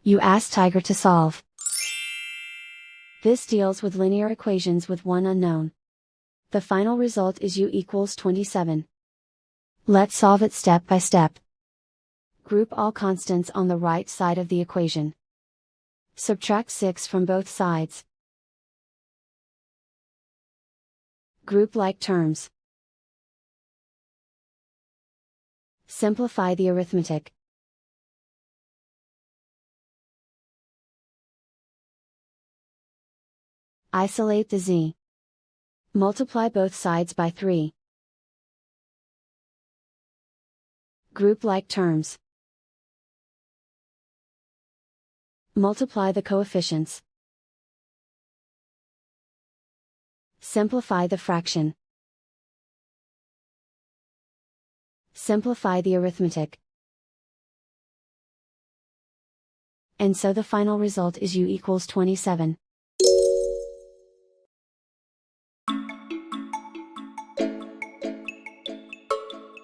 You ask Tiger to solve. This deals with linear equations with one unknown. The final result is u equals 27. Let's solve it step by step. Group all constants on the right side of the equation. Subtract 6 from both sides. Group like terms. Simplify the arithmetic. Isolate the z. Multiply both sides by 3. Group like terms. Multiply the coefficients. Simplify the fraction. Simplify the arithmetic. And so the final result is u equals 27.